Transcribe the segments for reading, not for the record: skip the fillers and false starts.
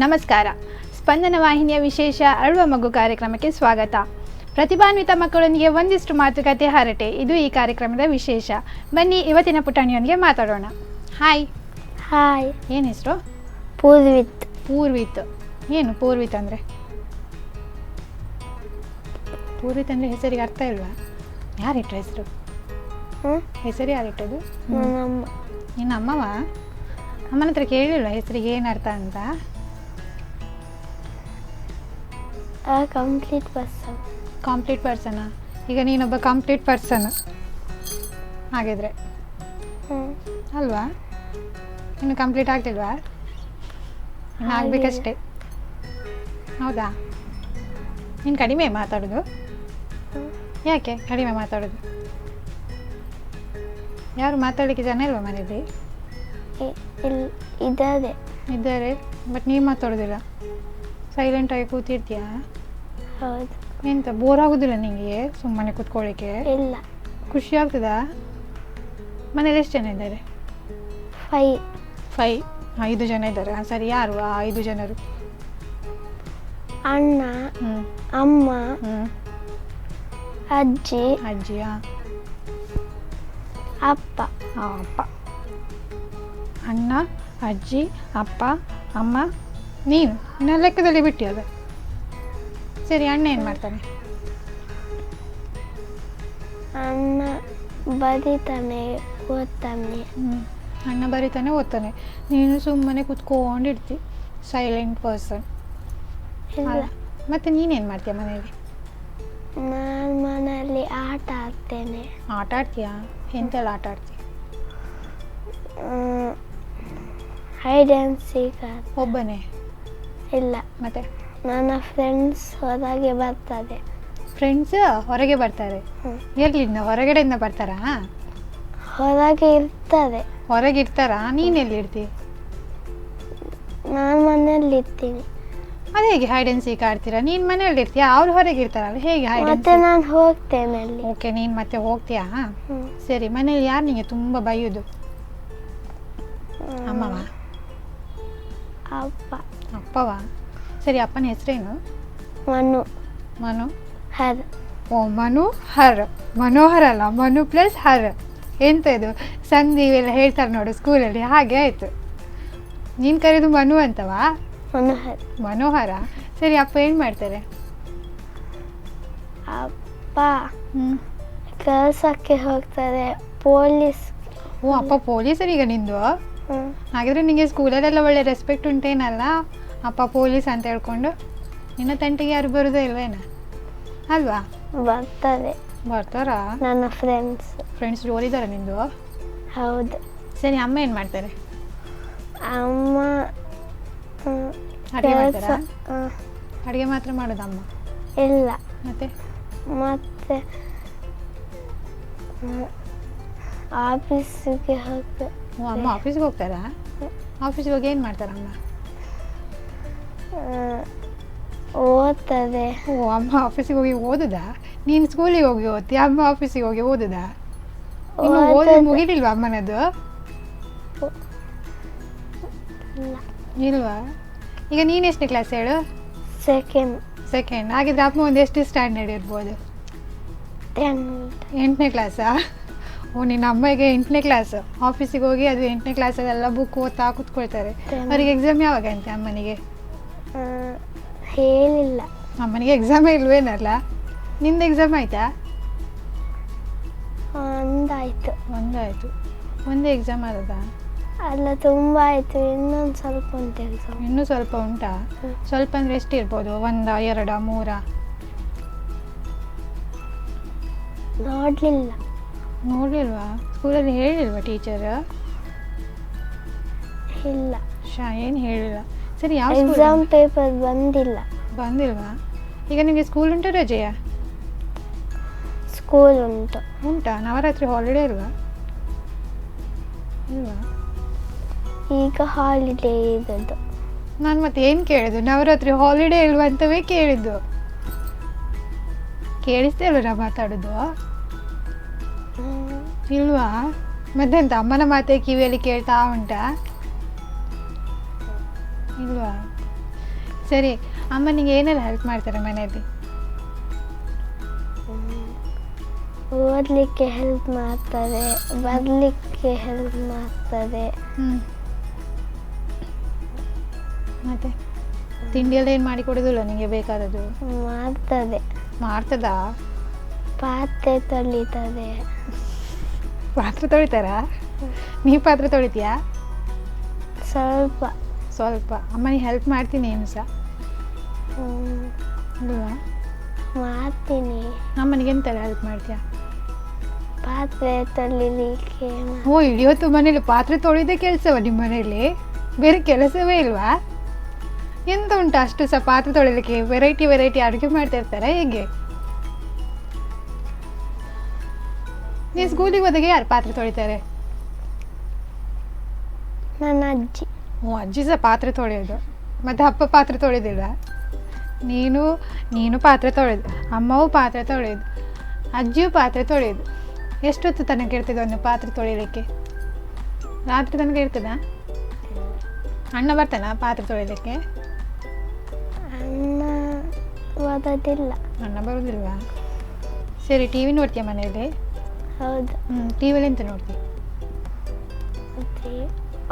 ನಮಸ್ಕಾರ. ಸ್ಪಂದನ ವಾಹಿನಿಯ ವಿಶೇಷ ಅರಳುವ ಮಗು ಕಾರ್ಯಕ್ರಮಕ್ಕೆ ಸ್ವಾಗತ. ಪ್ರತಿಭಾನ್ವಿತ ಮಕ್ಕಳೊಂದಿಗೆ ಒಂದಿಷ್ಟು ಮಾತುಕತೆ ಹರಟೆ, ಇದು ಈ ಕಾರ್ಯಕ್ರಮದ ವಿಶೇಷ. ಬನ್ನಿ ಇವತ್ತಿನ ಪುಟಾಣಿಯೊಂದಿಗೆ ಮಾತಾಡೋಣ. ಹಾಯ್. ಹಾಯ್. ಏನು ಹೆಸರು? ಪೂರ್ವಿತ್. ಪೂರ್ವಿತ್. ಏನು ಪೂರ್ವಿತ್ ಅಂದರೆ? ಪೂರ್ವಿತ್ ಅಂದರೆ ಹೆಸರಿಗೆ ಅರ್ಥ ಇಲ್ವಾ? ಯಾರಿಟ್ರ ಹೆಸರು? ಹೆಸರು ಯಾರಿಟ್ಟದು? ನನ್ನಮ್ಮ. ನಿನ್ನ ಅಮ್ಮವ? ಅಮ್ಮನ ಹತ್ರ ಕೇಳಿಲ್ವ ಹೆಸರಿಗೆ ಏನು ಅರ್ಥ ಅಂತ? Complete person. ಕಂಪ್ಲೀಟ್ ಪರ್ಸನಾ? ಈಗ ನೀನೊಬ್ಬ ಕಂಪ್ಲೀಟ್ ಪರ್ಸನ್ ಹಾಗಿದ್ರೆ ಅಲ್ವಾ? ಇನ್ನು ಕಂಪ್ಲೀಟ್ ಆಗ್ತಿಲ್ವಾ? ಇನ್ನು ಆಗಬೇಕಷ್ಟೇ. ಹೌದಾ? ನೀನು ಕಡಿಮೆ ಮಾತಾಡೋದು? ಯಾಕೆ ಕಡಿಮೆ ಮಾತಾಡೋದು? ಯಾರು ಮಾತಾಡಲಿಕ್ಕೆ ಜನ ಇಲ್ವಾ ಮನೇಲಿ? ಇದ್ದಾರೆ, ಬಟ್ ನೀವು ಮಾತಾಡೋದಿಲ್ಲ, ಸೈಲೆಂಟಾಗಿ ಕೂತಿರ್ತೀಯಾ? ಹೌದು. ಎಂತ ಬೋರ್ ಆಗೋದಿಲ್ಲ ನಿಮಗೆ ಸುಮ್ಮನೆ ಕೂತ್ಕೊಳ್ಳಿಕ್ಕೆ? ಇಲ್ಲ. ಖುಷಿ ಆಗ್ತದಾ? ಮನೇಲಿ ಎಷ್ಟು ಜನ ಇದ್ದಾರೆ? 5. 5 ಜನ ಇದ್ದಾರೆ. ಸರಿ, ಯಾರು ಆ 5 ಜನರು? ಅಣ್ಣ, ಅಮ್ಮ, ಅಜ್ಜಿಯಾ? ಅಪ್ಪ. ಅಪ್ಪ, ಅಣ್ಣ, ಅಜ್ಜಿ, ಅಪ್ಪ, ಅಮ್ಮ, ನೀನು ಇನ್ನು ಲೆಕ್ಕದಲ್ಲಿ ಬಿಟ್ಟು ಅದು. ಸರಿ, ಅಣ್ಣ ಏನು ಮಾಡ್ತಾನೆ? ಅಣ್ಣ ಬರೀತಾನೆ, ಓದ್ತಾನೆ. ಅಣ್ಣ ಬರೀತಾನೆ, ಓದ್ತಾನೆ. ನೀನು ಸುಮ್ಮನೆ ಕೂತ್ಕೊಂಡಿರ್ತಿ, ಸೈಲೆಂಟ್ ಪರ್ಸನ್. ಮತ್ತೆ ನೀನೇನು ಮಾಡ್ತೀಯ ಮನೆಯಲ್ಲಿ? ನಾನು ಮನೆಯಲ್ಲಿ ಆಟ ಆಡ್ತೇನೆ. ಆಟ ಆಡ್ತೀಯಾ? ಎಂತೆಲ್ಲ ಆಟ ಆಡ್ತೀಯ? Hide and seek. ಒಬ್ಬನೇ? ಇಲ್ಲ. ಮತ್ತೆ ನನ್ನ ಫ್ರೆಂಡ್ಸ್ ಹೊರಗೆ ಬರ್ತಾರೆ. ಫ್ರೆಂಡ್ಸ್ ಹೊರಗೆ ಬರ್ತಾರೆ? ಎಲ್ಲಿಂದ? ಹೊರಗಡೆಯಿಂದ ಬರ್ತಾರಾ? ಹೊರಗೆ ಇರ್ತಾರೆ. ಹೊರಗೆ ಇರ್ತಾರಾ? ನೀನೆಲ್ಲಿ ಇರ್ತಿ? ನಾನು ಮನೆಯಲ್ಲಿ ಇರ್ತೀನಿ. ಅದು ಹೇಗೆ ಹೈಡ್ ಆ್ಯಂಡ್ ಸೀಕ್ ಆಡ್ತೀರಾ? ನೀನು ಮನೆಯಲ್ಲಿ ಇರ್ತೀಯಾ, ಅವ್ರು ಹೊರಗೆ ಇರ್ತಾರಲ್ಲ, ಹೇಗೆ ಹೈಡ್? ಮತ್ತೆ ನಾನು ಹೋಗ್ತೇನೆ ಅಲ್ಲಿ. ಓಕೆ, ನೀನು ಮತ್ತೆ ಹೋಗ್ತೀಯಾ? ಸರಿ, ಮನೇಲಿ ಯಾರು ನಿಮಗೆ ತುಂಬ ಬೈಯೋದು? ಅಮ್ಮವ? ಅಪ್ಪವ? ಸರಿ, ಅಪ್ಪನ ಹೆಸರೇನು? ಮನು. ಹರ್. ಓ, ಹರ್. ಮನೋಹರ್ ಅಲ್ಲ, ಮನು ಪ್ಲಸ್ ಹರ್. ಎಂತ ಇದು ಸಂಧಿ ಇವೆಲ್ಲ ಹೇಳ್ತಾರೆ ನೋಡು ಸ್ಕೂಲಲ್ಲಿ, ಹಾಗೆ ಆಯಿತು. ನೀನು ಕರೆದು ಮನು ಅಂತವಾ? ಮನೋಹರ. ಸರಿ, ಅಪ್ಪ ಏನು ಮಾಡ್ತಾರೆ? ಅಪ್ಪ ಕೆಲಸಕ್ಕೆ ಹೋಗ್ತಾರೆ, ಪೊಲೀಸ್. ಓ, ಅಪ್ಪ ಪೊಲೀಸರು ಈಗ ನಿಂದು? ಹಾಗಿದ್ರೆ ನಿಮಗೆ ಸ್ಕೂಲಲ್ಲೆಲ್ಲ ಒಳ್ಳೆ ರೆಸ್ಪೆಕ್ಟ್ ಉಂಟೇನಲ್ಲ, ಅಪ್ಪ ಪೊಲೀಸ್ ಅಂತ ಹೇಳ್ಕೊಂಡು. ನಿನ್ನ ತಂಟೆಗೆ ಯಾರು ಬರೋದೇ ಇಲ್ವೇನ? ಅಲ್ವಾ? ಬರ್ತಾರಾ? ನನ್ನ ಫ್ರೆಂಡ್ಸ್ ಜೋರಿದಾರ ನಿಂದು? ಹೌದು. ಸರಿ, ಅಮ್ಮ ಏನು ಮಾಡ್ತಾರೆ? ಅಮ್ಮ ಅಡುಗೆ ಮಾಡ್ತಾರಾ? ಅಡುಗೆ ಮಾತ್ರ ಮಾಡೋದು ಅಮ್ಮ? ಇಲ್ಲ. ಮತ್ತೆ ಆಫೀಸಿಗೆ ಹೋಗ್ತಾರೆ. ಓ, ಅಮ್ಮ ಆಫೀಸ್ಗೆ ಹೋಗ್ತಾರಾ? ಆಫೀಸ್ಗೆ ಹೋಗಿ ಏನು ಮಾಡ್ತಾರ ಅಮ್ಮ? ಓದ್ತದೆ. ಓ, ಅಮ್ಮ ಆಫೀಸಿಗೆ ಹೋಗಿ ಓದುದಾ? ನೀನು ಸ್ಕೂಲಿಗೆ ಹೋಗಿ ಓದ್ತಿ, ಅಮ್ಮ ಆಫೀಸಿಗೆ ಹೋಗಿ ಓದುದಾ? ಇನ್ನು ಓದಿ ಮುಗಿಲಿಲ್ವಾ ಅಮ್ಮನದು? ಇಲ್ವಾ? ಈಗ ನೀನು ಎಷ್ಟನೇ ಕ್ಲಾಸ್ ಹೇಳು? ಸೆಕೆಂಡ್. ಹಾಗಿದ್ರೆ ಅಮ್ಮ ಒಂದು ಎಷ್ಟು ಸ್ಟ್ಯಾಂಡರ್ಡ್ ಇರ್ಬೋದು? 8ನೇ ಕ್ಲಾಸಾ? ಓ, ನಿನ್ನ ಅಮ್ಮಗೆ 8ನೇ ಕ್ಲಾಸ್. ಆಫೀಸಿಗೆ ಹೋಗಿ ಅದು 8ನೇ ಕ್ಲಾಸಲ್ಲೆಲ್ಲ ಬುಕ್ ಓದ್ತಾ ಕೂತ್ಕೊಳ್ತಾರೆ. ಅವ್ರಿಗೆ ಎಕ್ಸಾಮ್ ಯಾವಾಗ ಅಂತೆ ಅಮ್ಮನಿಗೆ? ಹೇಳಿಲ್ಲ. ಅಮ್ಮನಿಗೆ ಎಕ್ಸಾಮೇ ಇಲ್ವೇನಲ್ಲ? ನಿಂದು ಎಕ್ಸಾಮ್ ಆಯ್ತಾ? ಒಂದಾಯ್ತು. ಒಂದೇ ಎಕ್ಸಾಮ್ ಆದದಾ? ಅಲ್ಲ, ತುಂಬ ಆಯಿತು. ಇನ್ನೊಂದು ಸ್ವಲ್ಪ ಉಂಟು ಎಕ್ಸಾಮ್. ಇನ್ನೂ ಸ್ವಲ್ಪ ಉಂಟಾ? ಸ್ವಲ್ಪ ಅಂದರೆ ಎಷ್ಟು ಇರ್ಬೋದು? 1, 2, 3? ನೋಡಲಿಲ್ವಾ? ಸ್ಕೂಲಲ್ಲಿ ಹೇಳಿಲ್ವಾ ಟೀಚರ್? ಇಲ್ಲ. ಏನು ಹೇಳಿಲ್ಲ. ಸರಿ, ಯಾವ ಎಕ್ಸಾಮ್ ಪೇಪರ್ ಬಂದಿಲ್ವಾ? ಈಗ ನಿಮಗೆ ಸ್ಕೂಲ್ ಉಂಟಾ ರಜೆಯಾ? ಸ್ಕೂಲ್ ಉಂಟಾ? ನವರಾತ್ರಿ ಹಾಲಿಡೇ ಇಲ್ವಾ? ಈಗ ಹಾಲಿಡೇ ಇದ್ದದ್ದು. ನಾನು ಮತ್ತೆ ಏನು ಕೇಳಿದ್ದು? ನವರಾತ್ರಿ ಹಾಲಿಡೇ ಇಲ್ವಾ ಅಂತವೇ ಕೇಳಿದ್ದು. ಕೇಳಿಸ್ತೇ ಅಲ್ವ ನಾ ಮಾತಾಡೋದು? ಇಲ್ವಾ? ಮತ್ತೆಂತ ಅಮ್ಮನ ಮಾತೆ ಕಿವಿಯಲ್ಲಿ ಕೇಳ್ತಾ ಉಂಟಾ? ಇಲ್ವಾ? ಸರಿ, ಅಮ್ಮ ನಿಂಗೆ ಏನೆಲ್ಲ ಹೆಲ್ಪ್ ಮಾಡ್ತಾರೆ ಮನೆಯಲ್ಲಿ? ಓದಲಿಕ್ಕೆ ಹೆಲ್ಪ್ ಮಾಡ್ತಾರೆ, ಬರಲಿಕ್ಕೆ ಹೆಲ್ಪ್ ಮಾಡ್ತಾರೆ. ಮತ್ತೆ ತಿಂಡಿಯೆಲ್ಲ ಏನು ಮಾಡಿ ಕೊಡೋದಿಲ್ಲ ನಿಂಗೆ ಬೇಕಾದದ್ದು? ಮಾಡ್ತದಾ? ಪಾತ್ರೆ ತೊಳಿತಾರೆ. ಪಾತ್ರೆ ತೊಳಿತಾರಾ? ನೀ ಪಾತ್ರೆ ತೊಳಿತೀಯಾ? ಸ್ವಲ್ಪ ಅಮ್ಮನಿಗೆ ಹೆಲ್ಪ್ ಮಾಡ್ತೀನಿ ಏನು ಸಹ ಅಲ್ವಾ? ಮಾಡ್ತೀನಿ. ಅಮ್ಮನಿಗೆ ಎಂತೆಲ್ಲ ಹೆಲ್ಪ್ ಮಾಡ್ತೀಯಾ? ಪಾತ್ರೆ ತೊಳಿಲಿಕ್ಕೆ. ಓ, ಇಡಿಯೋತ್ತು ಮನೇಲಿ ಪಾತ್ರೆ ತೊಳಿದೇ ಕೆಲಸವ ನಿಮ್ಮ ಮನೆಯಲ್ಲಿ? ಬೇರೆ ಕೆಲಸವೇ ಇಲ್ವಾ? ಎಂತ ಉಂಟು ಅಷ್ಟು ಸಹ ಪಾತ್ರೆ ತೊಳಿಲಿಕ್ಕೆ? ವೆರೈಟಿ ಅಡುಗೆ ಮಾಡ್ತಾ ಇರ್ತಾರೆ ಹೇಗೆ? ನೀನು ಸ್ಕೂಲಿಗೆ ಹೋದಾಗ ಯಾರು ಪಾತ್ರೆ ತೊಳಿತಾರೆ? ನನ್ನ ಅಜ್ಜಿ. ಓ, ಅಜ್ಜಿ ಸಹ ಪಾತ್ರೆ ತೊಳೆಯೋದು. ಮತ್ತು ಅಪ್ಪ ಪಾತ್ರೆ ತೊಳೆಯೋದಿಲ್ವಾ? ನೀನು ಪಾತ್ರೆ ತೊಳೆದು, ಅಮ್ಮವೂ ಪಾತ್ರೆ ತೊಳೆಯೋದು, ಅಜ್ಜಿಯೂ ಪಾತ್ರೆ ತೊಳೆಯೋದು. ಎಷ್ಟೊತ್ತು ತನಕ ಇರ್ತದೆ ಒಂದು ಪಾತ್ರೆ ತೊಳಿಲಿಕ್ಕೆ? ರಾತ್ರಿ ತನಕ ಇರ್ತದಾ? ಅಣ್ಣ ಬರ್ತಾನಾ ಪಾತ್ರೆ ತೊಳಿಲಿಕ್ಕೆ? ಅಣ್ಣ ಬರೋದಿಲ್ಲ. ಅಣ್ಣ ಬರೋದಿಲ್ವಾ? ಸರಿ, ಟಿ ವಿ ನೋಡ್ತೀಯ ಮನೆಯಲ್ಲಿ? ಹೌದು. ಟಿ ವಿಲಿ ಎಂತ ನೋಡ್ತೀಯ?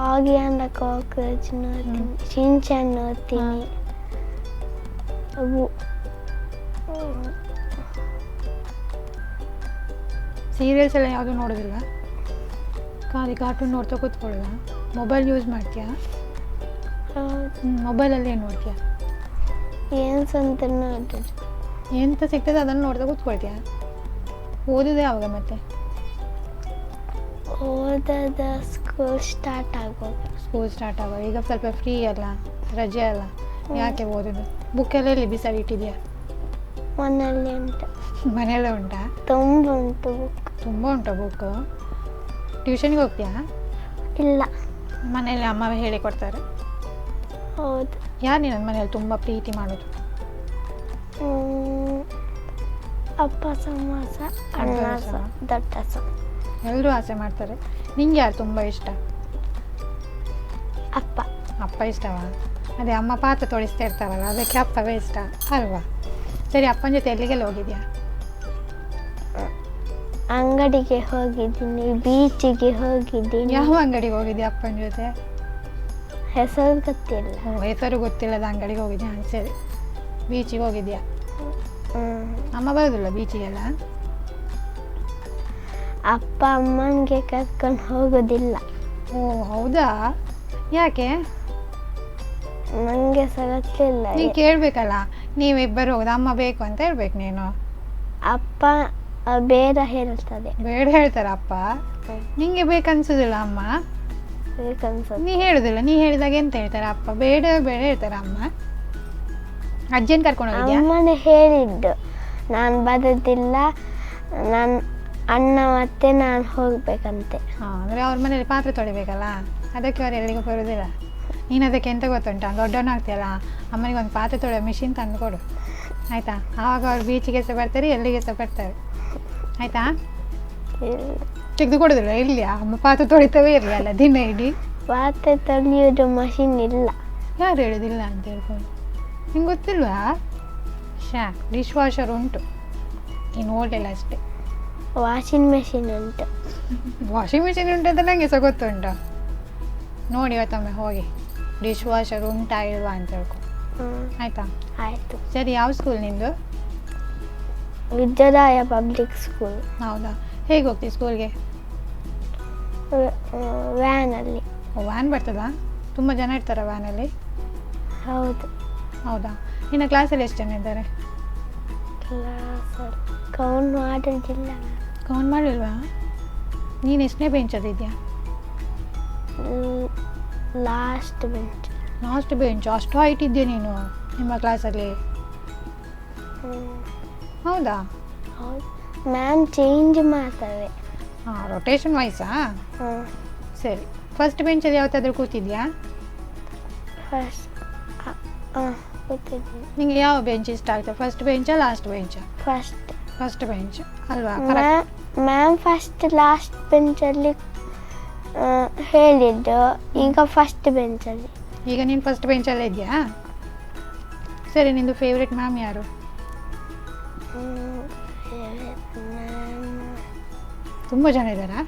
ಆಗಿ ಅಂಡ್ ದ ಕಾಕ್ರೋಚ್ ನೋಡ್ತೀನಿ, ಶಿನ್ಚಾನ್ ನೋಡ್ತೀನಿ. ಸೀರಿಯಲ್ಸ್ ಎಲ್ಲ ಯಾವುದು ನೋಡೋದಿಲ್ಲ? ಖಾಲಿ ಕಾರ್ಟೂನ್ ನೋಡ್ತಾ ಕೂತ್ಕೊಳ್ಳುವ? ಮೊಬೈಲ್ ಯೂಸ್ ಮಾಡ್ತೀಯಾ? ಮೊಬೈಲಲ್ಲಿ ಏನು ನೋಡ್ತೀಯಾ? ಏನು ಸ್ವಂತ ನೋಡೋದು. ಎಂತ ಸಿಗ್ತದೆ ಅದನ್ನು ನೋಡ್ತಾ ಕೂತ್ಕೊಳ್ತೀಯಾ? ಓದೋದು ಯಾವಾಗ ಮತ್ತೆ? ಓದೋದ ಸ್ಕೂಲ್ ಸ್ಟಾರ್ಟ್ ಆಗುವಾಗ. ಈಗ ಸ್ವಲ್ಪ ಫ್ರೀ ಅಲ್ಲ, ರಜೆ ಅಲ್ಲ, ಯಾಕೆ ಓದೋದು? ಬುಕ್ಕೆಲ್ಲ ಎಲ್ಲಿ ಬಿಸಾಡಿ ಇಟ್ಟಿದ್ಯಾ? ಮನೆಯಲ್ಲಿ ಉಂಟು. ಮನೆಯಲ್ಲೇ ಉಂಟಾ? ತುಂಬ ಉಂಟು ಬುಕ್. ತುಂಬ ಉಂಟಾ ಬುಕ್ಕು? ಟ್ಯೂಷನ್ಗೆ ಹೋಗ್ತೀಯಾ? ಇಲ್ಲ, ಮನೆಯಲ್ಲಿ ಅಮ್ಮವೇ ಹೇಳಿ ಕೊಡ್ತಾರೆ. ಹೌದು. ಯಾರು ನಿನ್ನ ಮನೆಯಲ್ಲಿ ತುಂಬ ಪ್ರೀತಿ ಮಾಡೋದು? ಅಪ್ಪ ಸಮಾಸ, ಅಣ್ಣ ಸಹ, ದೊಡ್ಡ ಸಹ. ಎಲ್ಲರೂ ಆಸೆ ಮಾಡ್ತಾರೆ. ನಿಂಗೆ ಯಾರು ತುಂಬ ಇಷ್ಟ? ಅಪ್ಪ ಇಷ್ಟವಾ? ಅದೇ ಅಮ್ಮ ಪಾತ್ರೆ ತೊಳಿಸ್ತಾ ಇರ್ತಾರಲ್ಲ, ಅದಕ್ಕೆ ಅಪ್ಪವೇ ಇಷ್ಟ ಅಲ್ವಾ? ಸರಿ, ಅಪ್ಪನ ಜೊತೆ ಎಲ್ಲಿಗೆಲ್ಲ ಹೋಗಿದ್ಯಾ? ಅಂಗಡಿಗೆ ಹೋಗಿದ್ದೀನಿ, ಬೀಚಿಗೆ ಹೋಗಿದ್ದೀನಿ. ಯಾವ ಅಂಗಡಿಗೆ ಹೋಗಿದ್ಯಾ ಅಪ್ಪನ ಜೊತೆ? ಹೆಸರು ಗೊತ್ತಿಲ್ಲ. ಹೆಸರು ಗೊತ್ತಿಲ್ಲದ ಅಂಗಡಿಗೆ ಹೋಗಿದ್ಯಾ? ಸರಿ, ಬೀಚಿಗೆ ಹೋಗಿದ್ಯಾ? ಅಮ್ಮ ಬರೋದಿಲ್ಲ ಬೀಚಿಗೆಲ್ಲ? ಅಪ್ಪ ಅಮ್ಮನಿಗೆ ಕರ್ಕೊಂಡು ಹೋಗೋದಿಲ್ಲ. ಓ, ಹೌದಾ? ಯಾಕೆ? ನನಗೆ ಸಹ ಗೊತ್ತಿಲ್ಲ. ನೀನು ಕೇಳಬೇಕಲ್ಲ, ನೀವಿಬ್ಬರು ಹೋಗೋದು, ಅಮ್ಮ ಬೇಕು ಅಂತ ಹೇಳ್ಬೇಕು ನೀನು. ಅಪ್ಪ ಬೇಡ ಹೇಳ್ತಾರೆ. ಬೇಡ ಹೇಳ್ತಾರ ಅಪ್ಪ? ನಿಂಗೆ ಬೇಕನ್ಸೋದಿಲ್ಲ ಅಮ್ಮ? ಬೇಕನ್ಸೋದು. ನೀ ಹೇಳುದಿಲ್ಲ, ನೀ ಹೇಳಿದಾಗ ಎಂತ ಹೇಳ್ತಾರೆ ಅಪ್ಪ? ಬೇಡ ಹೇಳ್ತಾರ ಅಮ್ಮ? ಅಜ್ಜನ್ ಕರ್ಕೊಂಡು ಹೋಗಿದ್ಯಾ? ಅಮ್ಮನೇ ಹೇಳಿದ್ದು ನಾನು ಬರೋದಿಲ್ಲ, ನನ್ನ ಅಣ್ಣ ಮತ್ತೆ ನಾನು ಹೋಗ್ಬೇಕಂತೆ. ಅಂದರೆ ಅವ್ರ ಮನೇಲಿ ಪಾತ್ರೆ ತೊಳಿಬೇಕಲ್ಲ, ಅದಕ್ಕೆ ಅವ್ರು ಎಲ್ಲಿಗೂ ಬರೋದಿಲ್ಲ. ನೀನು ಅದಕ್ಕೆ ಎಂತ ಗೊತ್ತುಂಟಾ? ದೊಡ್ಡವನಾಗ್ತೀಯಲ್ಲ, ಅಮ್ಮನಿಗೆ ಒಂದು ಪಾತ್ರೆ ತೊಳೆಯೋ ಮಿಷಿನ್ ತಂದು ಕೊಡು ಆಯಿತಾ? ಆವಾಗ ಅವ್ರು ಬೀಚಿಗೆ ಸಹ ಬರ್ತಾರೆ, ಎಲ್ಲಿಗೆ ಸಹ ಬರ್ತಾರೆ ಆಯಿತಾ? ತೆಗೆದು ಕೊಡೋದಿಲ್ಲ? ಇಲ್ಲಿಯಾ ಅಮ್ಮ ಪಾತ್ರೆ ತೊಳಿತವೇ ಇರಲಿಲ್ಲ ದಿನ ಇಡೀ? ಪಾತ್ರೆ ತೊಳೆಯೋದು ಮಷಿನ್ ಇಲ್ಲ. ಯಾರು ಹೇಳೋದಿಲ್ಲ ಅಂತ ಹೇಳ್ಕೊಂಡು? ನಿಂಗೆ ಗೊತ್ತಿಲ್ವಾ? ಡಿಶ್ ವಾಷರ್ ಉಂಟು, ನೀನು ನೋಡಲಿಲ್ಲ ಅಷ್ಟೇ. ವಾಷಿಂಗ್ ಮೆಷಿನ್ ಉಂಟು. ವಾಷಿಂಗ್ ಮಿಷಿನ್ ಉಂಟು ಅಂತ ನನಗೆ ಸಹ ಗೊತ್ತುಂಟು. ನೋಡಿ ಇವತ್ತೊಮ್ಮೆ ಹೋಗಿ ಡಿಶ್ ವಾಷರ್ ಉಂಟಾ ಇಲ್ವಾ ಅಂತ ಹೇಳ್ಕೊ ಆಯಿತಾ? ಆಯಿತು. ಸರಿ, ಯಾವ ಸ್ಕೂಲ್ ನಿಂದು? ವಿದ್ಯಾಲಯ ಪಬ್ಲಿಕ್ ಸ್ಕೂಲ್. ಹೌದಾ? ಹೇಗೆ ಹೋಗ್ತೀವಿ ಸ್ಕೂಲ್ಗೆ? ವ್ಯಾನಲ್ಲಿ. ವ್ಯಾನ್ ಬರ್ತದಾ? ತುಂಬ ಜನ ಇರ್ತಾರ ವ್ಯಾನಲ್ಲಿ? ಹೌದು. ಹೌದಾ? ನಿನ್ನ ಕ್ಲಾಸಲ್ಲಿ ಎಷ್ಟು ಜನ ಇದ್ದಾರೆ? ಕ್ಲಾಸಲ್ಲಿ ಕೌಂಟ್ ಮಾಡೋದಿಲ್ಲ. ಕೌಂಟ್ ಮಾಡಲಿಲ್ವಾ? ನೀನು ಎಷ್ಟನೇ ಬೆಂಚಲ್ಲಿದ್ಯಾ? Last bench. ಅಷ್ಟು ಹೈಟ್ ಇದೆಯಾ ನೀನು ನಿಮ್ಮ ಕ್ಲಾಸಲ್ಲಿ? ಹೌದಾ? ಹೌದು. ಮ್ಯಾಮ್ ಚೇಂಜ್ ಮಾಡ್ತಾರೆ. ರೊಟೇಷನ್ ವೈಸಾ? ಸರಿ, ಫಸ್ಟ್ ಬೆಂಚಲ್ಲಿ ಯಾವತ್ತಾದ್ರೂ ಕೂತಿದ್ಯಾ? ಕೂತಿದ್ದೀನಿ. ನಿಂಗೆ ಯಾವ ಬೆಂಚ್ ಇಷ್ಟ ಆಗ್ತದೆ? ಫಸ್ಟ್ ಬೆಂಚಾ ಲಾಸ್ಟ್ ಬೆಂಚಾ? ಫಸ್ಟ್ ಬೆಂಚ್ ಅಲ್ವಾ? ಮ್ಯಾಮ್ ಫಸ್ಟ್ ಲಾಸ್ಟ್ ಬೆಂಚಲ್ಲಿ ಹೇಳಿದ್ದು, ಈಗ ಫಸ್ಟ್ ಬೆಂಚಲ್ಲಿ. ಈಗ ನೀನು ಫಸ್ಟ್ ಬೆಂಚಲ್ಲೇ ಇದೆಯಾ? ಸರಿ, ನಿಂದು ಫೇವ್ರೆಟ್ ಮ್ಯಾಮ್ ಯಾರು? ತುಂಬ ಜನ ಇದ್ದಾರಾ?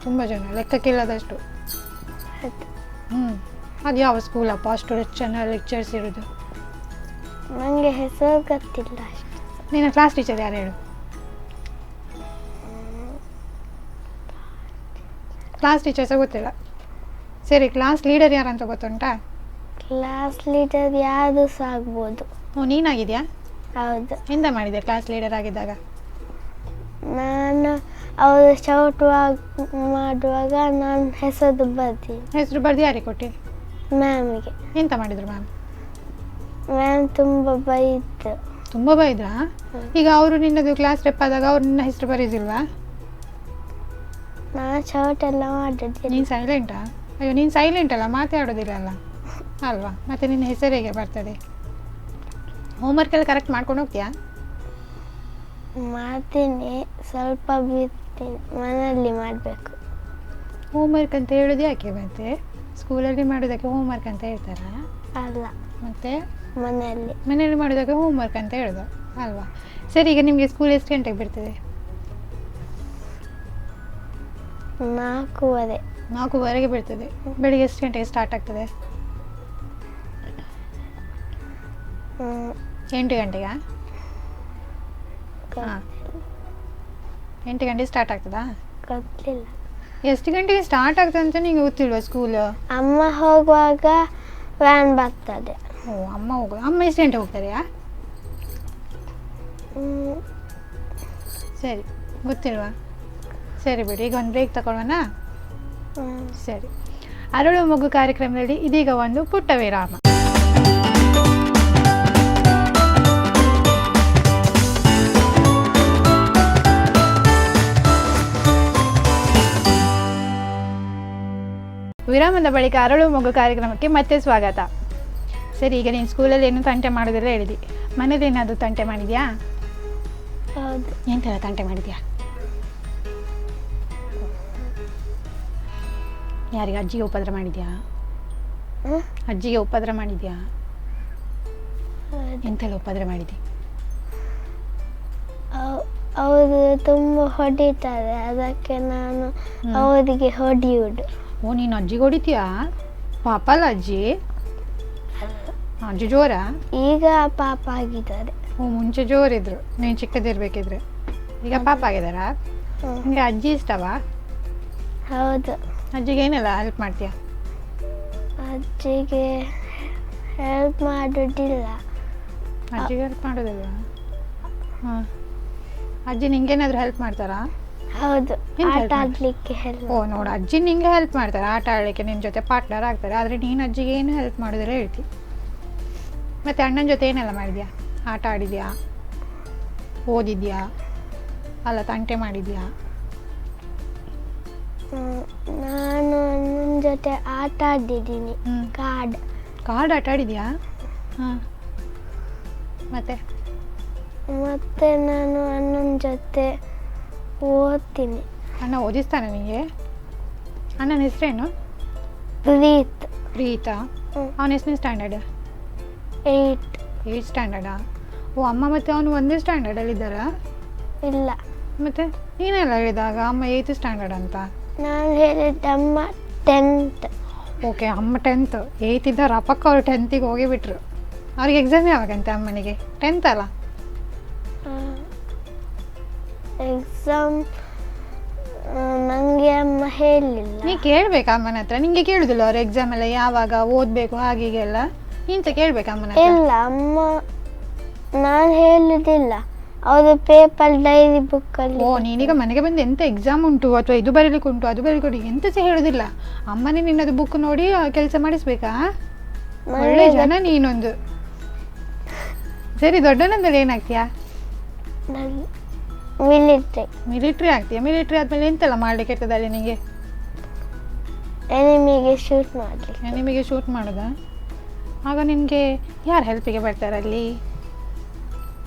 ತುಂಬ ಜನ, ಲೆಕ್ಕಕ್ಕಿಲ್ಲದಷ್ಟು. ಅದು ಯಾವ ಸ್ಕೂಲಪ್ಪ ಅಷ್ಟು ಜನ ಲೆಕ್ಚರ್ಸ್ ಇರೋದು? ನನಗೆ ಹೆಸರು ಗೊತ್ತಿಲ್ಲ ಅಷ್ಟು. ನಿನ್ನ ಕ್ಲಾಸ್ ಟೀಚರ್ ಯಾರು ಹೇಳು? ಕ್ಲಾಸ್ ಟೀಚರ್ಸ ಗೊತ್ತಿಲ್ಲ. ಸರಿ, ಕ್ಲಾಸ್ ಲೀಡರ್ ಯಾರಂತ ಗೊತ್ತುಂಟಾ? ಕ್ಲಾಸ್ ಲೀಡರ್ ಯಾರು ಸಹ ಆಗ್ಬೋದು. ಓ, ನೀನಾಗಿದ್ಯಾ? ಹೌದು. ಎಂತ ಮಾಡಿದೆ ಕ್ಲಾಸ್ ಲೀಡರ್ ಆಗಿದ್ದಾಗ? ನಾನು ಅವರು ಶೌಟ್ ಮಾಡುವಾಗ ನಾನು ಹೆಸರು ಬರ್ತೀನಿ. ಹೆಸರು ಬರ್ದು ಯಾರಿಗೆ ಕೊಟ್ಟಿ? ಮ್ಯಾಮಿಗೆ. ಎಂತ ಮಾಡಿದ್ರು ಮ್ಯಾಮ್? ಮ್ಯಾಮ್ ತುಂಬ ಬೈದ್ರು. ತುಂಬ ಬೈದ್ರಾ? ಈಗ ಅವರು ನಿನ್ನದು ಕ್ಲಾಸ್ ರೆಪ್ ಆದಾಗ ಅವ್ರು ನಿನ್ನ ಹೆಸರು ಬರೀದಿಲ್ವಾ? ನಾನು ಶೌಟ್ ಎಲ್ಲ ಮಾಡಿದ್ದೆ. ನೀನು ಸೈಲೆಂಟಾ? ಅಯ್ಯೋ, ನೀನು ಸೈಲೆಂಟ್ ಅಲ್ಲ, ಮಾತಾಡೋದಿಲ್ಲ ಅಲ್ಲ ಅಲ್ವಾ? ಮತ್ತು ನಿನ್ನ ಹೆಸರು ಹೇಗೆ ಬರ್ತದೆ? ಹೋಮ್ವರ್ಕೆಲ್ಲ ಕರೆಕ್ಟ್ ಮಾಡ್ಕೊಂಡು ಹೋಗ್ತೀಯಾ? ಮಾಡ್ತೀನಿ, ಸ್ವಲ್ಪ ಬಿಡ್ತೀನಿ, ಮನೆಯಲ್ಲಿ ಮಾಡಬೇಕು. ಹೋಮ್ವರ್ಕ್ ಅಂತ ಹೇಳೋದು ಯಾಕೆ? ಮತ್ತೆ ಸ್ಕೂಲಲ್ಲಿ ಮಾಡೋದಕ್ಕೆ ಹೋಮ್ವರ್ಕ್ ಅಂತ ಹೇಳ್ತಾರಾ? ಅಲ್ಲ, ಮತ್ತು ಮನೆಯಲ್ಲಿ ಮಾಡೋದಕ್ಕೆ ಹೋಮ್ವರ್ಕ್ ಅಂತ ಹೇಳೋದು ಅಲ್ವಾ? ಸರಿ, ಈಗ ನಿಮಗೆ ಸ್ಕೂಲ್ ಎಷ್ಟು ಗಂಟೆಗೆ ಬಿಡ್ತದೆ? 4:15 ಬಿಡ್ತದೆ. ಬೆಳಿಗ್ಗೆ ಎಷ್ಟು ಗಂಟೆಗೆ ಸ್ಟಾರ್ಟ್ ಆಗ್ತದೆ? 8 ಗಂಟೆಗಾ? ಹಾಂ, 8 ಗಂಟೆಗೆ ಸ್ಟಾರ್ಟ್ ಆಗ್ತದಾ? ಗೊತ್ತಿಲ್ಲ. ಎಷ್ಟು ಗಂಟೆಗೆ ಸ್ಟಾರ್ಟ್ ಆಗ್ತದೆ ಅಂತ ನಿಮಗೆ ಗೊತ್ತಿಲ್ವಾ ಸ್ಕೂಲ್? ಅಮ್ಮ ಹೋಗುವಾಗ ವ್ಯಾನ್ ಬರ್ತದೆ. ಓ, ಅಮ್ಮ ಹೋಗೋದು. ಅಮ್ಮ ಎಷ್ಟು ಗಂಟೆ ಹೋಗ್ತಾರೆಯಾ? ಸರಿ, ಗೊತ್ತಿಲ್ವಾ? ಸರಿ ಬಿಡಿ, ಈಗ ಒಂದು ಬ್ರೇಕ್ ತಗೊಳ್ಳೋಣ. ಸರಿ, ಅರಳು ಮಗು ಕಾರ್ಯಕ್ರಮದಲ್ಲಿ ಇದೀಗ ಒಂದು ಪುಟ್ಟ ವಿರಾಮ. ವಿರಾಮದ ಬಳಿಕ ಅರಳು ಮಗು ಕಾರ್ಯಕ್ರಮಕ್ಕೆ ಮತ್ತೆ ಸ್ವಾಗತ. ಸರಿ, ಈಗ ನೀನು ಸ್ಕೂಲಲ್ಲಿ ಏನು ತಂಟೆ ಮಾಡೋದಿಲ್ಲ ಹೇಳಿದಿ, ಮನೇದೇನಾದರೂ ತಂಟೆ ಮಾಡಿದ್ಯಾ? ಹೌದು. ಎಂತೆಲ್ಲ ತಂಟೆ ಮಾಡಿದ್ಯಾ? ಯಾರಿಗೆ? ಅಜ್ಜಿಗೆ ಉಪದ್ರ ಮಾಡಿದ್ಯಾ? ಅಜ್ಜಿಗೆ ಉಪದ್ರ ಮಾಡಿದ್ಯಾ? ಎಂತೆಲ್ಲ ಉಪದ್ರ ಮಾಡಿದ್ದಿ? ಅವರು ತುಂಬ ಹೊಡಿತಾರೆ, ಅದಕ್ಕೆ ನಾನು ಅವರಿಗೆ ಹೊಡಿಯುವುದು. ಓ, ನೀನು ಅಜ್ಜಿಗೆ ಹೊಡಿತೀಯಾ? ಪಾಪ ಅಲ್ಲ ಅಜ್ಜಿ? ಅಜ್ಜಿ ಜೋರ? ಈಗ ಪಾಪ ಆಗಿದ್ದಾರೆ. ಓ, ಮುಂಚೆ ಜೋರಿದ್ರು, ನೀನು ಚಿಕ್ಕದಿರ್ಬೇಕಿದ್ರೆ. ಈಗ ಪಾಪ ಆಗಿದಾರಾ? ನಿಮಗೆ ಅಜ್ಜಿ ಇಷ್ಟವಾ? ಹೌದು. ಅಜ್ಜಿಗೆ ಏನೆಲ್ಲ ಹೆಲ್ಪ್ ಮಾಡ್ತೀಯಾ? ಅಜ್ಜಿಗೆ ಹೆಲ್ಪ್ ಮಾಡೋದಿಲ್ಲ. ಅಜ್ಜಿಗೆ ಹೆಲ್ಪ್ ಮಾಡೋದಿಲ್ಲ? ಹಾಂ, ಅಜ್ಜಿ ನಿಂಗೇನಾದರೂ ಹೆಲ್ಪ್ ಮಾಡ್ತಾರಾ? ಹೌದು, ಆಟ ಆಡಲಿಕ್ಕೆ ಹೆಲ್ಪ್. ಓ, ನೋಡು, ಅಜ್ಜಿ ನಿಂಗೆ ಹೆಲ್ಪ್ ಮಾಡ್ತಾರೆ, ಆಟ ಆಡಲಿಕ್ಕೆ ನಿನ್ನ ಜೊತೆ ಪಾರ್ಟ್ನರ್ ಆಗ್ತಾರೆ. ಆದರೆ ನೀನು ಅಜ್ಜಿಗೆ ಏನು ಹೆಲ್ಪ್ ಮಾಡೋದಿಲ್ಲ ಹೇಳ್ತಿ. ಮತ್ತು ಅಣ್ಣನ ಜೊತೆ ಏನೆಲ್ಲ ಮಾಡಿದ್ಯಾ? ಆಟ ಆಡಿದ್ಯಾ? ಓದಿದ್ಯಾ? ಅಲ್ಲ, ತಂಟೆ ಮಾಡಿದ್ಯಾ? ನಾನು ಅಣ್ಣನ ಜೊತೆ ಆಟ ಆಡಿದ್ದೀನಿ. ಕಾರ್ಡ್ ಆಟ ಆಡಿದ್ಯಾ? ಹಾಂ, ಮತ್ತೆ ನಾನು ಅಣ್ಣನ ಜೊತೆ ಓದ್ತೀನಿ. ಅಣ್ಣ ಓದಿಸ್ತಾನೆ ನಿಮಗೆ? ಅಣ್ಣನ ಹೆಸರೇನು? ಪ್ರೀತಾ? ಅವನ ಎಷ್ಟನೇ ಸ್ಟ್ಯಾಂಡರ್ಡ್? 8 ಸ್ಟ್ಯಾಂಡರ್ಡಾ? ಓ, ಅಮ್ಮ ಮತ್ತು ಅವನು ಒಂದೇ ಸ್ಟ್ಯಾಂಡರ್ಡಲ್ಲಿದ್ದಾರಾ? ಇಲ್ಲ. ಮತ್ತು ನೀನೆಲ್ಲ ಹೇಳಿದಾಗ ಅಮ್ಮ 8th ಸ್ಟ್ಯಾಂಡರ್ಡ್ ಅಂತ? ನಾನು ಹೇಳಿದ್ದ ಅಮ್ಮ 10th. ಓಕೆ, ಅಮ್ಮ 10th. 8th ಇದ್ದಾರೆ, ಅಪ್ಪಕ್ಕ ಅವರು 10th ಹೋಗಿಬಿಟ್ರು. ಅವ್ರಿಗೆ ಎಕ್ಸಾಮ್ ಯಾವಾಗಂತೆ ಅಮ್ಮನಿಗೆ? 10th ಅಲ್ಲ? ಎಕ್ಸಾಮ್ ನನಗೆ ಅಮ್ಮ ಹೇಳಲಿಲ್ಲ. ನೀ ಕೇಳಬೇಕಾ ಅಮ್ಮನ ಹತ್ರ? ನಿಂಗೆ ಕೇಳುದಿಲ್ಲ ಅವ್ರು ಎಕ್ಸಾಮ್ ಎಲ್ಲ ಯಾವಾಗ ಓದಬೇಕು ಹಾಗೀಗೆಲ್ಲ? ನೀಂತ ಕೇಳಬೇಕಾ ಅಮ್ಮನ ಹತ್ರ? ಇಲ್ಲ, ಅಮ್ಮ ನಾನು ಹೇಳುದಿಲ್ಲ, ಅವರು ಪೇಪರ್ ಡೈರಿ ಬುಕ್ಕಲ್ಲಿ. ಓ, ನೀನೀಗ ಮನೆಗೆ ಬಂದು ಎಂತ ಎಕ್ಸಾಮ್ ಉಂಟು ಅಥವಾ ಇದು ಬರೀಲಿಕ್ಕೆ ಉಂಟು ಅದು ಬರೀಲಿಕ್ಕೆ ಉಂಟು ಎಂತ ಸಹ ಹೇಳೋದಿಲ್ಲ? ಅಮ್ಮನೇ ನಿನ್ನದು ಬುಕ್ ನೋಡಿ ಕೆಲಸ ಮಾಡಿಸ್ಬೇಕಾ? ಒಳ್ಳೆ ಜನ ನೀನೊಂದು. ಸರಿ, ದೊಡ್ಡನಂದಲ್ಲಿ ಏನಾಗ್ತೀಯಾ? ಮಿಲಿಟ್ರಿ ಆಗ್ತೀಯಾ? ಮಿಲಿಟ್ರಿ ಆದಮೇಲೆ ಎಂತೆಲ್ಲ ಮಾಡಲಿಕ್ಕೆ ಇರ್ತದೆ ಅಲ್ಲಿ ನಿಮಗೆ? ಎನಿಮಿಗೆ ಶೂಟ್ ಮಾಡೋದಾ? ಆಗ ನಿನಗೆ ಯಾರು ಹೆಲ್ಪಿಗೆ ಬರ್ತಾರೆ ಅಲ್ಲಿ?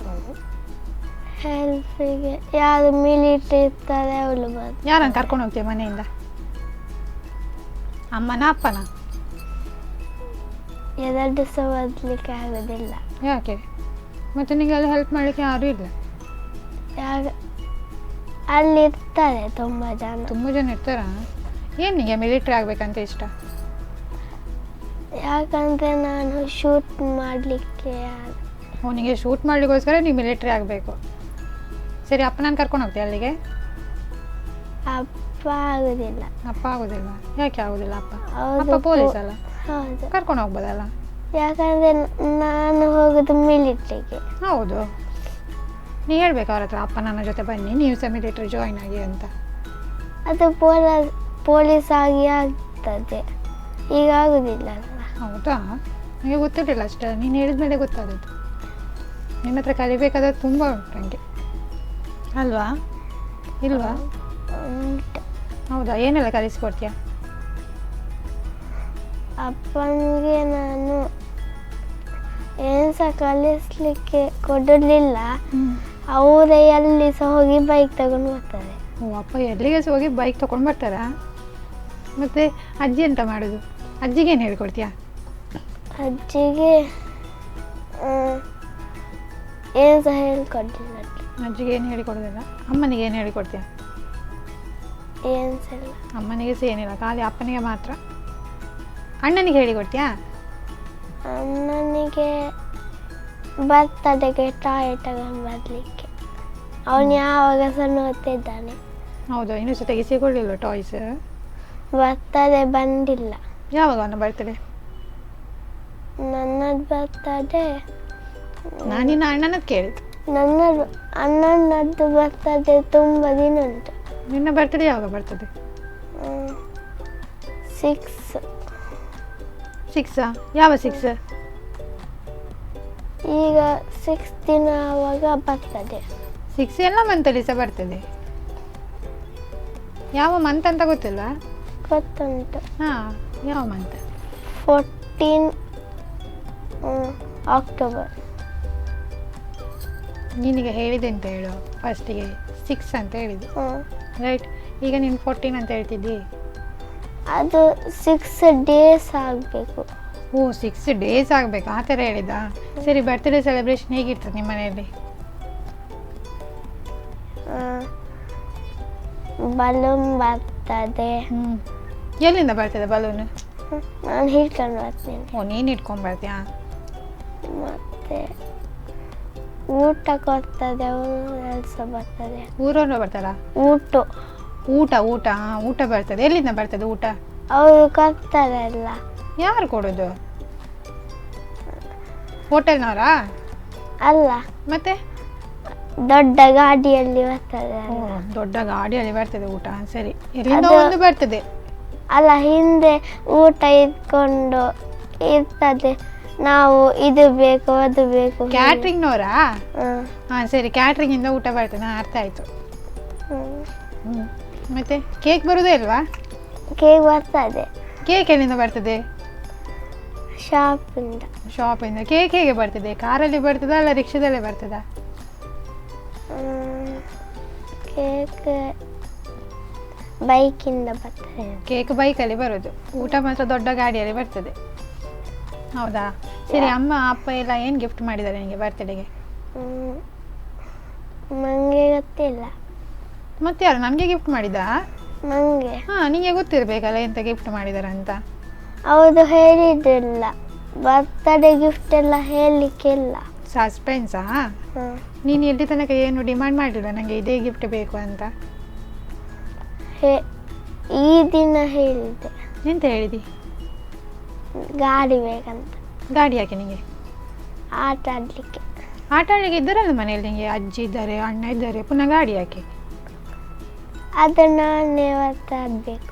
ಹೆಲ್ಪಿಗೆ ಯಾರು ಮಿಲಿಟ್ರಿ ಇರ್ತಾರೆ ಅವಳು. ಯಾರನ್ನು ಕರ್ಕೊಂಡು ಹೋಗ್ತೀಯ ಮನೆಯಿಂದ? ಅಮ್ಮನ ಅಪ್ಪನ? ಎರಡು ಸಹ ಓದಲಿಕ್ಕೆ ಆಗೋದಿಲ್ಲ. ಯಾಕೆ? ಮತ್ತು ನಿಮಗೆ ಅಲ್ಲಿ ಹೆಲ್ಪ್ ಮಾಡಲಿಕ್ಕೆ ಯಾರೂ ಇಲ್ಲ? ಯಾಗ ಅಲ್ಲಿ ಇರ್ತಾರೆ ತುಂಬ ಜನ ಇರ್ತಾರಾ? ಏನು ನಿಮಗೆ ಮಿಲಿಟ್ರಿ ಆಗಬೇಕಂತ ಇಷ್ಟ? ಯಾಕಂದರೆ ನಾನು ಶೂಟ್ ಮಾಡಲಿಕ್ಕೆ. ನಿಮಗೆ ಶೂಟ್ ಮಾಡಲಿಕ್ಕೋಸ್ಕರ ನೀವು ಮಿಲಿಟ್ರಿ ಆಗಬೇಕು. ಸರಿ, ಅಪ್ಪ ನಾನು ಕರ್ಕೊಂಡು ಹೋಗ್ತೀನಿ ಅಲ್ಲಿಗೆ. ಅಪ್ಪ ಆಗೋದಿಲ್ಲ. ಅಪ್ಪ ಆಗೋದಿಲ್ಲ? ಯಾಕೆ ಆಗೋದಿಲ್ಲ? ಅಪ್ಪ ಹೌದು, ಪೊಲೀಸ್ ಅಲ್ಲ, ಹೌದು. ಕರ್ಕೊಂಡು ಹೋಗ್ಬೋದಲ್ಲ? ಯಾಕಂದರೆ ನಾನು ಹೋಗೋದು ಮಿಲಿಟ್ರಿಗೆ. ಹೌದು, ನೀವು ಹೇಳ್ಬೇಕು ಅವ್ರ ಹತ್ರ, ಅಪ್ಪ ನನ್ನ ಜೊತೆ ಬನ್ನಿ, ನೀವು ಸಹ ಮಿಲಿಟ್ರಿ ಜಾಯಿನ್ ಆಗಿ ಅಂತ. ಅದು ಪೊಲೀಸ್ ಆಗಿ ಆಗ್ತದೆ, ಈಗ ಆಗೋದಿಲ್ಲ ಅಲ್ಲ. ಹೌದಾ? ನನಗೆ ಗೊತ್ತಿರಲಿಲ್ಲ ಅಷ್ಟೇ, ನೀನು ಹೇಳಿದ ಮೇಲೆ ಗೊತ್ತಾದದ್ದು. ನಿನ್ನ ಹತ್ರ ಕಲಿಬೇಕಾದ್ರೆ ತುಂಬ ಉಂಟು ನನಗೆ, ಅಲ್ವಾ? ಇಲ್ವಾ? ಉಂಟು. ಹೌದಾ? ಏನೆಲ್ಲ ಕಲಿಸ್ಕೊಡ್ತೀಯ? ಅಪ್ಪನಿಗೆ ನಾನು ಏನು ಸಹ ಕಲಿಸ್ಲಿಕ್ಕೆ ಕೊಡಲಿಲ್ಲ. ಅವರೇ ಎಲ್ಲಿ ಸಹ ಹೋಗಿ ಬೈಕ್ ತಗೊಂಡು ಬರ್ತಾರೆ. ಅಪ್ಪ ಎಲ್ಲಿಗೆ ಸಹ ಹೋಗಿ ಬೈಕ್ ತೊಗೊಂಡು ಬರ್ತಾರಾ? ಮತ್ತು ಅಜ್ಜಿ ಎಂತ ಮಾಡೋದು? ಅಜ್ಜಿಗೆ ಏನು ಹೇಳ್ಕೊಡ್ತೀಯಾ? ಅಜ್ಜಿಗೆ ಏನು ಸಹ ಹೇಳ್ಕೊಡ್ಲಿಲ್ಲ. ಅಜ್ಜಿಗೆ ಏನು ಹೇಳಿಕೊಡೋದಿಲ್ಲ. ಅಮ್ಮನಿಗೆ ಏನು ಹೇಳಿಕೊಡ್ತೀಯ? ಏನು ಸಹ ಇಲ್ಲ. ಅಮ್ಮನಿಗೆ ಸಹ ಏನಿಲ್ಲ, ಖಾಲಿ ಅಪ್ಪನಿಗೆ ಮಾತ್ರ. ಅಣ್ಣನಿಗೆ ಹೇಳಿಕೊಡ್ತೀಯಾ? ಅಣ್ಣನಿಗೆ ಬರ್ತಡೆಗೆ ಟಾಯ್ ತಗೊಂಡು ಬರಲಿಕ್ಕೆ. ಅವನು ಯಾವಾಗ ಸಹ ನೋಡ್ತಿದ್ದಾನೆ. ಹೌದಾ? ಇನ್ನೂ ಸಹ ತೆಗಿಸಿಕೊಳ್ಳಿಲ್ಲ ಟಾಯ್ಸ್? ಬರ್ತಡೆ ಬಂದಿಲ್ಲ. ಯಾವಾಗ ಅವನ ಬರ್ತಡೆ? ನನ್ನದು ಬರ್ತಡೆ ನಾನು ನಿನ್ನ ಅಣ್ಣನದ್ದು ಕೇಳಿದ್ದು. ನನ್ನದು ಅಣ್ಣನದ್ದು ಬರ್ತಡೆ ತುಂಬ ದಿನ ಉಂಟು. ನಿನ್ನ ಬರ್ತಡೆ ಯಾವಾಗ ಬರ್ತದೆ? 6. ಯಾವ 6? ಈಗ 6 ದಿನ ಆವಾಗ ಬರ್ತದೆ. 6 ಎಲ್ಲ ಮಂತಲ್ಲಿ ಸಹ ಬರ್ತದೆ. ಯಾವ ಮಂತ್ ಅಂತ ಗೊತ್ತಿಲ್ಲ? ಗೊತ್ತುಂಟು. ಹಾಂ, ಯಾವ ಮಂತ್? 14 ಅಕ್ಟೋಬರ್. ನಿನಗೆ ಹೇಳಿದೆ ಅಂತ ಹೇಳು, ಫಸ್ಟಿಗೆ 6 ಅಂತ ಹೇಳಿದೆ, ರೈಟ್? ಈಗ ನೀನು 14 ಅಂತ ಹೇಳ್ತಿದ್ದಿ. ಅದು 6 ಡೇಸ್ ಆಗಬೇಕು. 6 ಡೇಸ್ ಆಗಬೇಕು, ಆ ಥರ ಹೇಳಿದಾ? ಸರಿ, ಬರ್ತ್ಡೇ ಸೆಲೆಬ್ರೇಷನ್ ಹೇಗಿರ್ತದೆ ನಿಮ್ಮ ಮನೆಯಲ್ಲಿ? ಬಲೂನ್ ಬರ್ತದೆ. ಎಲ್ಲಿಂದ ಬರ್ತದೆ ಬಲೂನು? ನಾನು ಹಿಡ್ಕೊಂಡು ಬರ್ತೀನಿ. ನೀನು ಇಟ್ಕೊಂಡು ಬರ್ತೀಯಾ? ಮತ್ತೆ ಊಟ ಕೊಡ್ತದೆ, ಸಹ ಬರ್ತದೆ. ಊರವರು ಬರ್ತಾರಾ? ಊಟ ಬರ್ತದೆ. ಎಲ್ಲಿಂದ ಬರ್ತದೆ ಊಟ? ಅವರು ಕೊಡ್ತಾರೆ ಎಲ್ಲ. ಯಾರು ಕೊಡೋದು? ಹೋಟೆಲ್ನವರಾ? ಅಲ್ಲ, ಮತ್ತೆ ದೊಡ್ಡ ಗಾಡಿಯಲ್ಲಿ ಬರ್ತದೆ. ದೊಡ್ಡ ಗಾಡಿಯಲ್ಲಿ ಬರ್ತದೆ ಊಟ. ಸರಿ, ಎಲ್ಲಿಂದ ಒಂದು ಬರ್ತದೆ? ಅಲ್ಲ, ಹಿಂದೆ ಊಟ ಇಟ್ಕೊಂಡು ಇರ್ತದೆ. ನಾವು ಇದು ಬೇಕು ಅದು ಬೇಕು. ಕ್ಯಾಟ್ರಿಂಗ್ನವರಾ? ಹಾಂ, ಸರಿ, ಕ್ಯಾಟ್ರಿಂಗಿಂದ ಊಟ ಬರ್ತದೆ, ಅರ್ಥ ಆಯಿತು. ಮತ್ತೆ ಕೇಕ್ ಬರೋದೇ ಇಲ್ವಾ? ಕೇಕ್ ಬರ್ತದೆ. ಕೇಕ್ ಎಲ್ಲಿಂದ ಬರ್ತದೆ? ಶಾಪಿಂದ. ಕೇಕ್ ಹೇಗೆ ಬರ್ತದೆ? ಕಾರಲ್ಲಿ ಬರ್ತದಾ ಅಲ್ಲ ರಿಕ್ಷಾದಲ್ಲೇ ಬರ್ತದಾ? ಕೇಕ್ ಬೈಕಿಂದ ಬರ್ತದೆ. ಕೇಕ್ ಬೈಕಲ್ಲಿ ಬರೋದು, ಊಟ ಮಾತ್ರ ದೊಡ್ಡ ಗಾಡಿಯಲ್ಲಿ ಬರ್ತದೆ. ಹೌದಾ? ಸರಿ, ಅಮ್ಮ ಅಪ್ಪ ಎಲ್ಲ ಏನು ಗಿಫ್ಟ್ ಮಾಡಿದ್ದಾರೆ ನಿನಗೆ ಬರ್ತಡೆಗೆ? ನನಗೆ ಗೊತ್ತಿಲ್ಲ. ಮತ್ತೆ ಯಾರು ನನಗೆ ಗಿಫ್ಟ್ ಮಾಡಿದ್ದಾ? ನನಗೆ. ಹಾಂ, ನಿನಗೆ ಗೊತ್ತಿರಬೇಕಲ್ಲ ಎಂತ ಗಿಫ್ಟ್ ಮಾಡಿದ್ದಾರೆ ಅಂತ. ಹೌದು, ಹೇಳಿದ್ದಿಲ್ಲ. ಬರ್ತಡೇ ಗಿಫ್ಟ್ ಎಲ್ಲ ಹೇಳಲಿಕ್ಕಿಲ್ಲ. ಸಸ್ಪೆನ್ಸಾ? ನೀನು ಎಲ್ಲಿ ತನಕ ಏನು ಡಿಮಾಂಡ್ ಮಾಡಿಲ್ಲ ನನಗೆ ಇದೇ ಗಿಫ್ಟ್ ಬೇಕು ಅಂತ? ಈ ದಿನ ಹೇಳಿದ್ದೆ. ಎಂತ ಹೇಳಿದಿ? ಗಾಡಿ ಬೇಕಂತ. ಗಾಡಿ ಯಾಕೆ ನಿನಗೆ? ಆಟ ಆಡಲಿಕ್ಕೆ. ಆಟ ಆಡಲಿಕ್ಕೆ ಇದ್ದಾರಲ್ಲ ಮನೆಯಲ್ಲಿ ನಿನಗೆ, ಅಜ್ಜಿ ಇದ್ದಾರೆ, ಅಣ್ಣ ಇದ್ದಾರೆ, ಪುನಃ ಗಾಡಿ ಯಾಕೆ? ಅದು ನಾನೇ ಆಡಬೇಕು.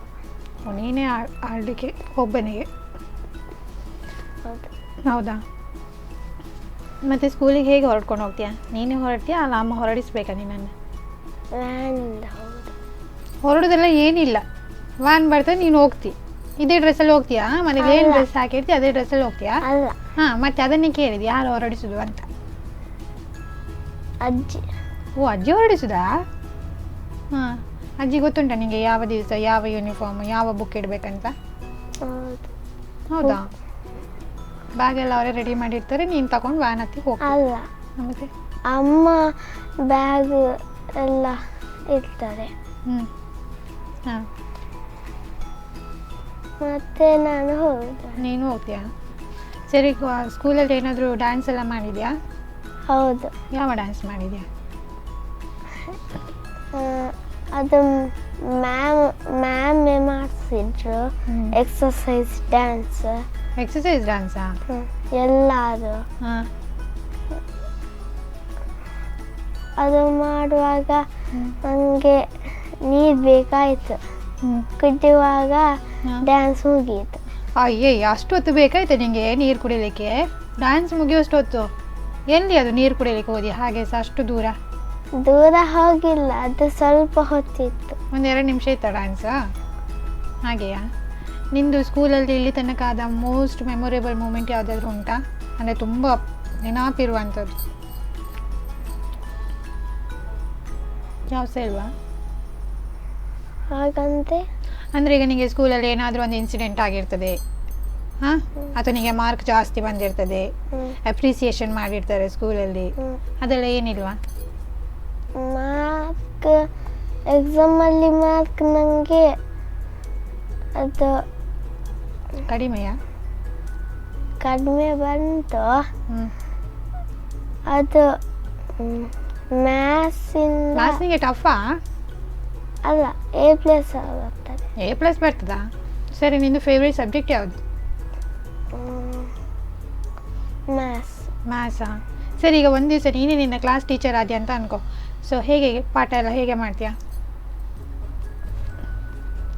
ನೀನೇ ಆಡಲಿಕ್ಕೆ ಒಬ್ಬನಿಗೆ? ಹೌದಾ? ಮತ್ತು ಸ್ಕೂಲಿಗೆ ಹೇಗೆ ಹೊರಡ್ಕೊಂಡು ಹೋಗ್ತೀಯಾ? ನೀನೇ ಹೊರಡ್ತೀಯಾ ಅಲ್ಲ ಅಮ್ಮ ಹೊರಡಿಸ್ಬೇಕಾ ನಿನ್ನನ್ನು? ವ್ಯಾನಿಂದ ಹೊರಡೋದೆಲ್ಲ ಏನಿಲ್ಲ, ವ್ಯಾನ್ ಬರ್ತದೆ, ನೀನು ಹೋಗ್ತಿ. ಇದೇ ಡ್ರೆಸ್ಸಲ್ಲಿ ಹೋಗ್ತೀಯಾ? ಮನೇಲಿ ಏನು ಡ್ರೆಸ್ ಹಾಕಿರ್ತೀಯ ಅದೇ ಡ್ರೆಸ್ಸಲ್ಲಿ ಹೋಗ್ತೀಯಾ? ಅಲ್ಲ. ಹಾಂ, ಮತ್ತೆ ಅದನ್ನೇ ಕೇಳಿದೆ, ಯಾರು ಹೊರಡಿಸೋದು ಅಂತ? ಅಜ್ಜಿ. ಅಜ್ಜಿ ಹೊರಡಿಸುದಾ? ಹಾಂ, ಅಜ್ಜಿ ಗೊತ್ತುಂಟ ನಿಮಗೆ ಯಾವ ದಿವಸ ಯಾವ ಯೂನಿಫಾರ್ಮ್ ಯಾವ ಬುಕ್ ಇಡಬೇಕಂತ? ಹೌದು. ಹೌದಾ? ಬ್ಯಾಗ್ ಎಲ್ಲ ಅವರೇ ರೆಡಿ ಮಾಡಿರ್ತಾರೆ, ನೀನು ತಗೊಂಡು ವ್ಯಾನ್ ಹತ್ತಿ ಹೋಗಿ. ಅಲ್ಲ, ಮತ್ತೆ ಅಮ್ಮ ಬ್ಯಾಗ್ ಎಲ್ಲ ಇರ್ತಾರೆ. ಹಾಂ, ಮತ್ತೆ ನಾನು ಹೋಗುದು. ನೀನು ಹೋಗ್ತೀಯಾ? ಸರಿ, ಸ್ಕೂಲಲ್ಲಿ ಏನಾದರೂ ಡ್ಯಾನ್ಸ್ ಎಲ್ಲ ಮಾಡಿದ್ಯಾ? ಹೌದು. ಯಾವ ಡ್ಯಾನ್ಸ್ ಮಾಡಿದ್ಯಾ? ಅದು ಮ್ಯಾಮ್ ಮಾಡಿಸಿದ್ರು, ಎಕ್ಸಸೈಸ್ ಡ್ಯಾನ್ಸ್. ಎಕ್ಸಸೈಸ್ ಡ್ಯಾನ್ಸಾ? ಎಲ್ಲರೂ. ಹಾಂ. ಅದು ಮಾಡುವಾಗ ನನಗೆ ನೀರು ಬೇಕಾಯಿತು. ಕುಡಿಯುವಾಗ ಡ್ಯಾನ್ಸ್ ಮುಗೀತು. ಅಯ್ಯಯ್ಯ, ಅಷ್ಟು ಹೊತ್ತು ಬೇಕಾಯ್ತು ನಿಮಗೆ ನೀರು ಕುಡಿಲಿಕ್ಕೆ? ಡ್ಯಾನ್ಸ್ ಮುಗಿಯೋಷ್ಟು ಹೊತ್ತು ಎಲ್ಲಿ ಅದು ನೀರು ಕುಡಿಲಿಕ್ಕೆ ಹೋದಿ? ಹಾಗೆ ಸಹ ಅಷ್ಟು ದೂರ ಹೋಗಿಲ್ಲ, ಅದು ಸ್ವಲ್ಪ ಹೊತ್ತಿತ್ತು. 1-2 ನಿಮಿಷ ಇತ್ತಾ ಡ್ಯಾನ್ಸಾ? ಹಾಗೆಯಾ? ನಿಂದು ಸ್ಕೂಲಲ್ಲಿ ಇಲ್ಲಿ ತನಕ ಆದ ಮೋಸ್ಟ್ ಮೆಮೊರೇಬಲ್ ಮೂಮೆಂಟ್ ಯಾವುದಾದ್ರೂ ಉಂಟಾ? ಅಂದರೆ ತುಂಬ ನೆನಪಿರುವಂಥದ್ದು ಯಾವ ಸಹ ಇಲ್ವಾ? ಹಾಗಂತೆ ಅಂದರೆ ಈಗ ನಿಮಗೆ ಸ್ಕೂಲಲ್ಲಿ ಏನಾದರೂ ಒಂದು ಇನ್ಸಿಡೆಂಟ್ ಆಗಿರ್ತದೆ, ಹಾಂ, ಅಥವಾ ನಿಮಗೆ ಮಾರ್ಕ್ ಜಾಸ್ತಿ ಬಂದಿರ್ತದೆ, ಅಪ್ರಿಸಿಯೇಷನ್ ಮಾಡಿರ್ತಾರೆ ಸ್ಕೂಲಲ್ಲಿ, ಅದೆಲ್ಲ ಏನಿಲ್ವಾ? ಮಾರ್ಕ್, ಎಕ್ಸಾಮಲ್ಲಿ ಮಾರ್ಕ್ ನನಗೆ ಅದು ಕಡಿಮೆಯಾ? ಕಡಿಮೆ ಬಂತು. ಅದು ಮ್ಯಾಥ್ಸಿಗೆ ಟಫಾ? ಅಲ್ಲ, A+ ಬರ್ತದೆ. A+ ಬರ್ತದಾ? ಸರಿ, ನಿಂದು ಫೇವ್ರೇಟ್ ಸಬ್ಜೆಕ್ಟ್ ಯಾವುದು? ಮ್ಯಾಥ್ಸಾ? ಸರಿ, ಈಗ ಒಂದು ದಿವಸ ನೀನೇ ನಿನ್ನ ಕ್ಲಾಸ್ ಟೀಚರ್ ಆದ್ಯಾ ಅಂತ ಅನ್ಕೋ. ಸೊ ಹೇಗೆ ಪಾಠ ಎಲ್ಲ ಹೇಗೆ ಮಾಡ್ತೀಯಾ?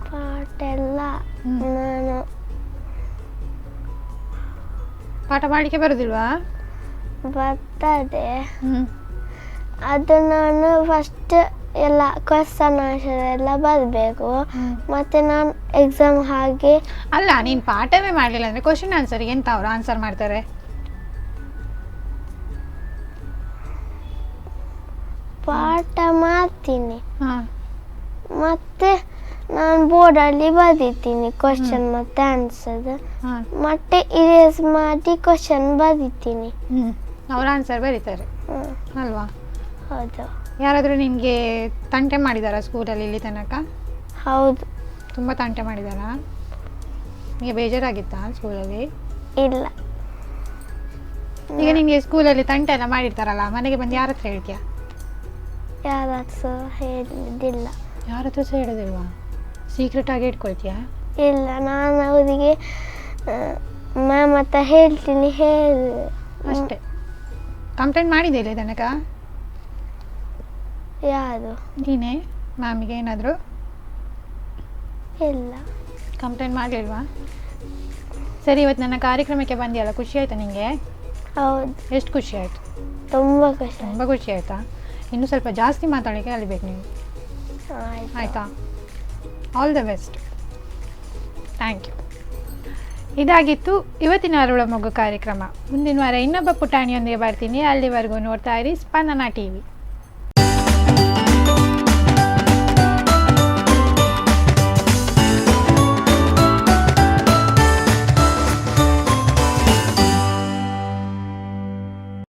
ಪಾಠ ಎಲ್ಲ ನಾನು ಪಾಠ ಮಾಡಲಿಕ್ಕೆ ಬರೋದಿಲ್ವಾ? ಬರ್ತದೆ. ಅದು ನಾನು ಫಸ್ಟ್ ಎಲ್ಲ ಕ್ವಶನ್ ಆನ್ಸರ್ ಎಲ್ಲ ಬರಬೇಕು, ಮತ್ತೆ ನಾನು ಎಕ್ಸಾಮ್ ಹಾಗೆ. ಅಲ್ಲ, ನೀನು ಪಾಠವೇ ಮಾಡಲಿಲ್ಲ ಅಂದರೆ ಕ್ವಶನ್ ಆನ್ಸರ್ಗೆ ಎಂತ ಅವರು ಆನ್ಸರ್ ಮಾಡ್ತಾರೆ? ಪಾಠ ಮಾಡ್ತೀನಿ, ಮತ್ತೆ ನಾನು ಬೋರ್ಡಲ್ಲಿ ಬರೀತೀನಿ ಕ್ವಶನ್ ಮತ್ತೆ ಆನ್ಸರ್, ಮತ್ತೆ ಇರೇಸ್ ಮಾಡಿ ಕ್ವಶನ್ ಬರೀತೀನಿ. ಅವ್ರ ಆನ್ಸರ್ ಬರೀತಾರೆ ಅಲ್ವಾ? ಹೌದು. ಯಾರಾದರೂ ನಿನಗೆ ತಂಟೆ ಮಾಡಿದಾರಾ ಸ್ಕೂಲಲ್ಲಿ ಇಲ್ಲಿ ತನಕ? ಹೌದು. ತುಂಬ ತಂಟೆ ಮಾಡಿದಾರಾ? ನಿಮಗೆ ಬೇಜಾರಾಗಿತ್ತಾ ಸ್ಕೂಲಲ್ಲಿ? ಇಲ್ಲ. ಈಗ ನಿಮಗೆ ಸ್ಕೂಲಲ್ಲಿ ತಂಟೆ ಎಲ್ಲ ಮಾಡಿರ್ತಾರಲ್ಲ, ಮನೆಗೆ ಬಂದು ಯಾರ ಹತ್ರ ಹೇಳ್ತೀಯಾ? ಯಾರ ಹತ್ರ ಹೇಳೋದಿಲ್ಲ. ಯಾರ ಹತ್ರ ಸಹ ಹೇಳೋದಿಲ್ವಾ? ಸೀಕ್ರೆಟ್ ಆಗಿ ಇಟ್ಕೊಳ್ತೀಯಾ? ಇಲ್ಲ, ನಾನು ಅವರಿಗೆ ಮ್ಯಾಮ್ ಹತ್ರ ಹೇಳ್ತೀನಿ ಅಷ್ಟೇ. ಕಂಪ್ಲೇಂಟ್ ಮಾಡಿದೆ ಇಲ್ಲಿ ತನಕ? ಯಾರು? ನೀನೇ ಮ್ಯಾಮಿಗೆ ಏನಾದರೂ? ಇಲ್ಲ. ಕಂಪ್ಲೇಂಟ್ ಮಾಡಲಿಲ್ವಾ? ಸರಿ, ಇವತ್ತು ನನ್ನ ಕಾರ್ಯಕ್ರಮಕ್ಕೆ ಬಂದಿಯಲ್ಲ, ಖುಷಿ ಆಯಿತಾ ನಿಮಗೆ? ಹೌದು. ಎಷ್ಟು ಖುಷಿ ಆಯಿತು? ತುಂಬ ಖುಷಿ. ತುಂಬ ಖುಷಿ ಆಯಿತಾ? ಇನ್ನೂ ಸ್ವಲ್ಪ ಜಾಸ್ತಿ ಮಾತಾಡಲಿಕ್ಕೆ ಕಲಿಬೇಕು ನೀವು, ಆಯಿತಾ? All the best. Thank you. ಇದಾಗಿತ್ತು ಇವತ್ತಿನ ಅರಳುವ ಮೊಗ್ಗು ಕಾರ್ಯಕ್ರಮ. ಮುಂದಿನ ವಾರ ಇನ್ನೊಬ್ಬ ಪುಟಾಣಿಯೊಂದಿಗೆ ಬರ್ತೀನಿ. ಅಲ್ಲಿವರೆಗೂ ನೋಡ್ತಾ ಇರಿ ಸ್ಪಂದನ TV.